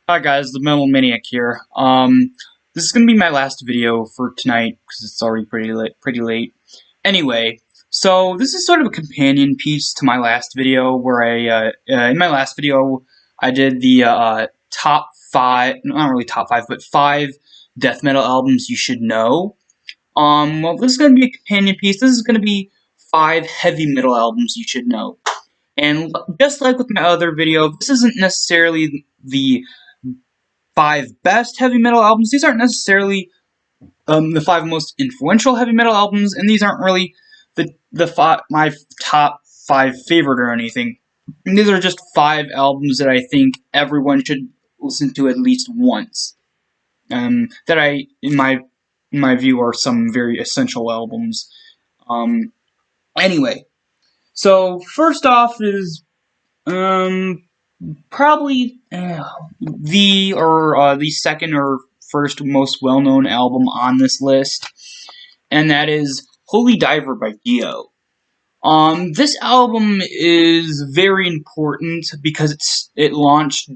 Hi guys, the Metal Maniac here. This is gonna be my last video for tonight because it's already pretty late. Anyway, so this is sort of a companion piece to my last video where in my last video I did the top five, not really top five, but five death metal albums you should know. Well, this is gonna be a companion piece. This is gonna be five heavy metal albums you should know. And just like with my other video, this isn't necessarily the five best heavy metal albums. These aren't necessarily the five most influential heavy metal albums, and these aren't really my top five favorite or anything. And these are just five albums that I think everyone should listen to at least once. That in my view are some very essential albums. Anyway, so first off is probably the second or first most well-known album on this list, and that is Holy Diver by Dio. This album is very important because it launched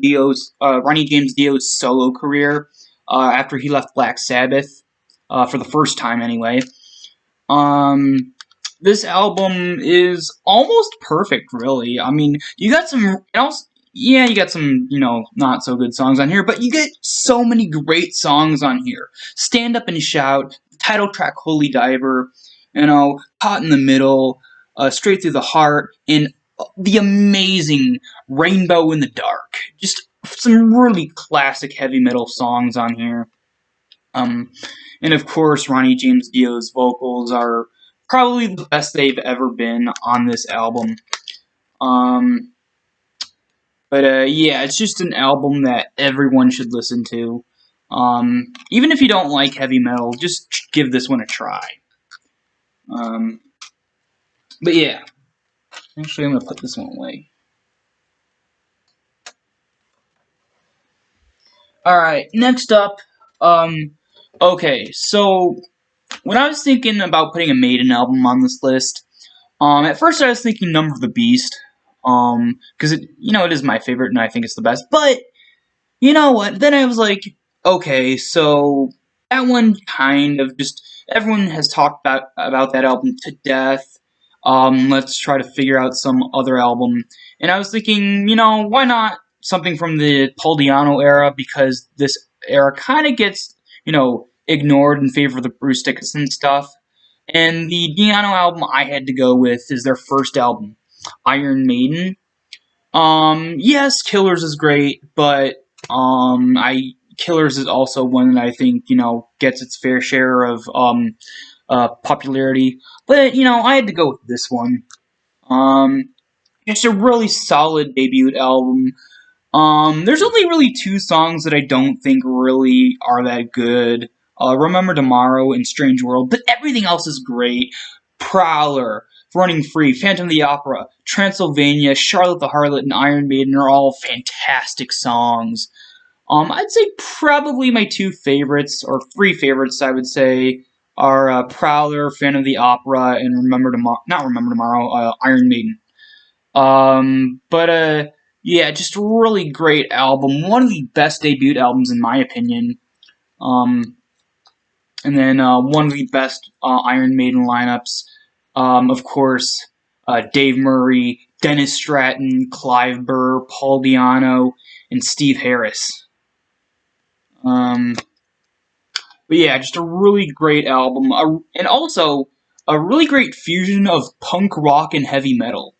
Ronnie James Dio's solo career after he left Black Sabbath for the first time anyway. This album is almost perfect, really. I mean, you got some, you got some, not so good songs on here, but you get so many great songs on here. Stand Up and Shout, title track Holy Diver, Caught in the Middle, Straight Through the Heart, and the amazing Rainbow in the Dark. Just some really classic heavy metal songs on here. And of course, Ronnie James Dio's vocals are probably the best they've ever been on this album. Yeah, it's just an album that everyone should listen to. Even if you don't like heavy metal, just give this one a try. But yeah, actually I'm going to put this one away. Alright, next up, okay, so when I was thinking about putting a Maiden album on this list, at first I was thinking Number of the Beast, because it is my favorite and I think it's the best, but, you know what, then I was like, okay, so, that one kind of just, everyone has talked about that album to death, let's try to figure out some other album, and I was thinking, why not something from the Paul Di'Anno era, because this era kind of gets, ignored in favor of the Bruce Dickinson stuff. And the Di'Anno album I had to go with is their first album, Iron Maiden. Yes, Killers is great, but Killers is also one that I think, gets its fair share of popularity. But, I had to go with this one. Just a really solid debut album. There's only really two songs that I don't think really are that good. Remember Tomorrow and Strange World, but everything else is great. Prowler, Running Free, Phantom of the Opera, Transylvania, Charlotte the Harlot, and Iron Maiden are all fantastic songs. I'd say probably my two favorites, or three favorites, I would say, are Prowler, Phantom of the Opera, and Iron Maiden. Yeah, just a really great album. One of the best debut albums in my opinion. And then one of the best Iron Maiden lineups. Of course, Dave Murray, Dennis Stratton, Clive Burr, Paul Di'Anno, and Steve Harris. But yeah, just a really great album. And also, a really great fusion of punk rock and heavy metal.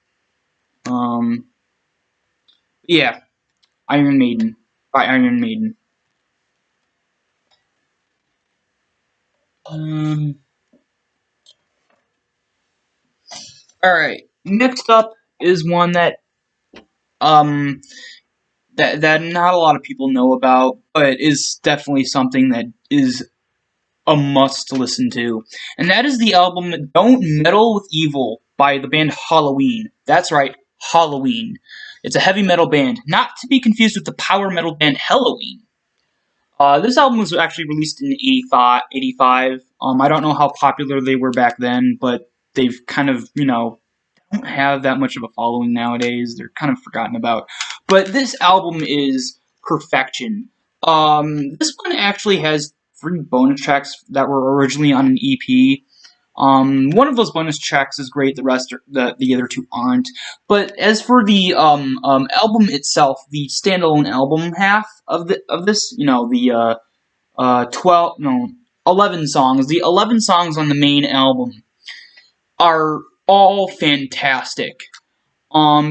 Yeah, Iron Maiden by Iron Maiden. Alright, next up is one that that not a lot of people know about, but is definitely something that is a must to listen to. And that is the album Don't Meddle with Evil by the band Halloween. That's right, Halloween. It's a heavy metal band, not to be confused with the power metal band Helloween. This album was actually released in 85. I don't know how popular they were back then, but they've kind of, don't have that much of a following nowadays. They're kind of forgotten about. But this album is Perfection. This one actually has 3 bonus tracks that were originally on an EP. One of those bonus tracks is great. The rest, the other 2 aren't. But as for the album itself, the standalone album half of this, you know, the 11 songs. The 11 songs on the main album are all fantastic.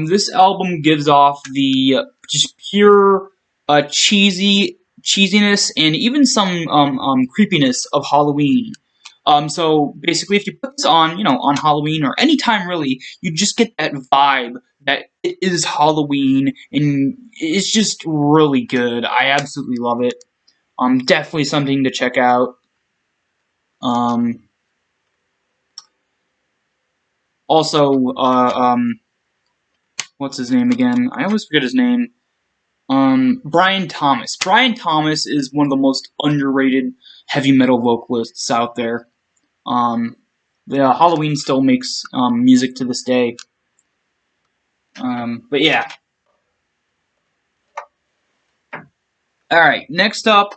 This album gives off the just pure cheesiness and even some creepiness of Halloween. So basically, if you put this on, you know, on Halloween or any time really, you just get that vibe that it is Halloween, and it's just really good. I absolutely love it. Definitely something to check out. Also, what's his name again? I always forget his name. Brian Thomas. Brian Thomas is one of the most underrated heavy metal vocalists out there. Halloween still makes music to this day. But yeah. Alright, next up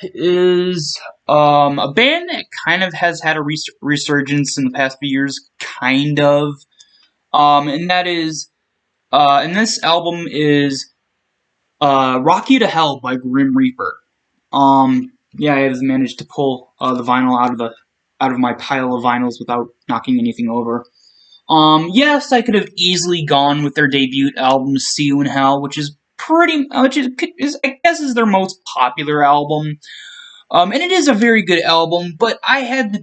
is a band that kind of has had a resurgence in the past few years, kind of. And that is, and this album is Rock You to Hell by Grim Reaper. Yeah, I have managed to pull the vinyl out of my pile of vinyls without knocking anything over. Yes, I could have easily gone with their debut album, See You in Hell, which is I guess is their most popular album. And it is a very good album, but I had to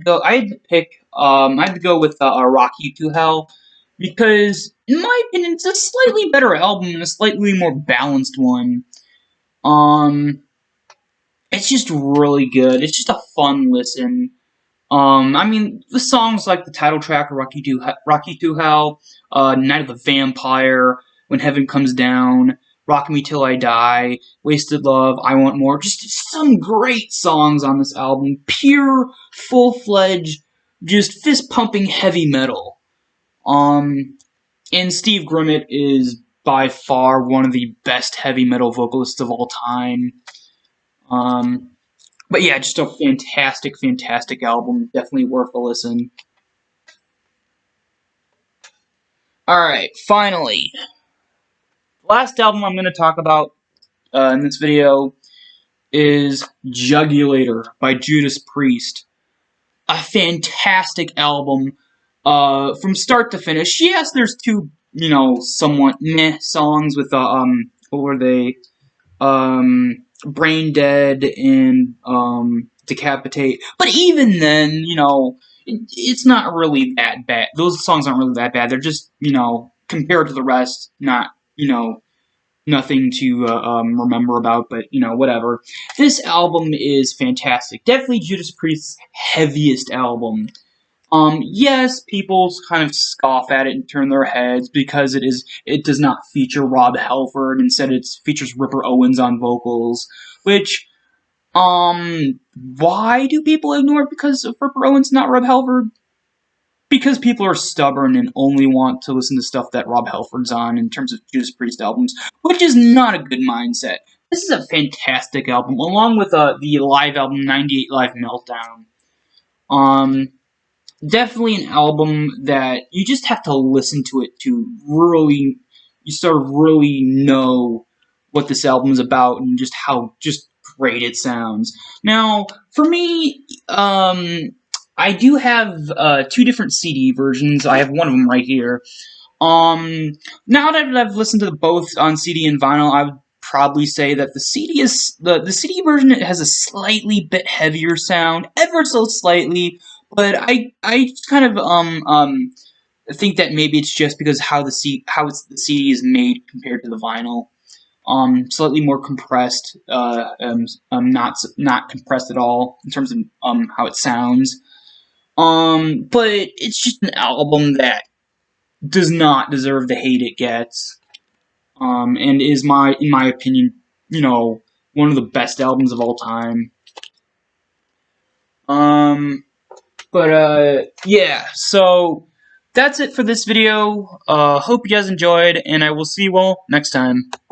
go with Rock You to Hell, because, in my opinion, it's a slightly better album and a slightly more balanced one. It's just really good. It's just a fun listen. I mean, the songs like the title track, Rock You to Hell, Night of the Vampire, When Heaven Comes Down, Rock Me Till I Die, Wasted Love, I Want More, just some great songs on this album. Pure, full-fledged, just fist-pumping heavy metal. And Steve Grimmett is by far one of the best heavy metal vocalists of all time. But yeah, just a fantastic, fantastic album. Definitely worth a listen. Alright, finally. The last album I'm going to talk about in this video is Jugulator by Judas Priest. A fantastic album from start to finish. Yes, there's 2, you know, somewhat meh songs with, what were they? Brain Dead and Decapitate. But even then, you know, it's not really that bad. Those songs aren't really that bad. They're just, you know, compared to the rest, not, you know, nothing to remember about, but, you know, whatever. This album is fantastic. Definitely Judas Priest's heaviest album. Yes, people kind of scoff at it and turn their heads because it does not feature Rob Halford. Instead, it features Ripper Owens on vocals, which, why do people ignore it because of Ripper Owens, not Rob Halford? Because people are stubborn and only want to listen to stuff that Rob Halford's on in terms of Judas Priest albums, which is not a good mindset. This is a fantastic album, along with the live album 98 Live Meltdown. Definitely an album that you just have to listen to it to really, you sort of really know what this album is about and just how just great it sounds. Now, for me, I do have 2 different CD versions. I have one of them right here. Now that I've listened to both on CD and vinyl, I would probably say that the CD is the CD version has a slightly bit heavier sound, ever so slightly. But I just kind of think that maybe it's just because how the CD is made compared to the vinyl. Slightly more compressed, not compressed at all in terms of how it sounds. But it's just an album that does not deserve the hate it gets. And is in my opinion, you know, one of the best albums of all time. Yeah, so that's it for this video. Hope you guys enjoyed, and I will see you all next time.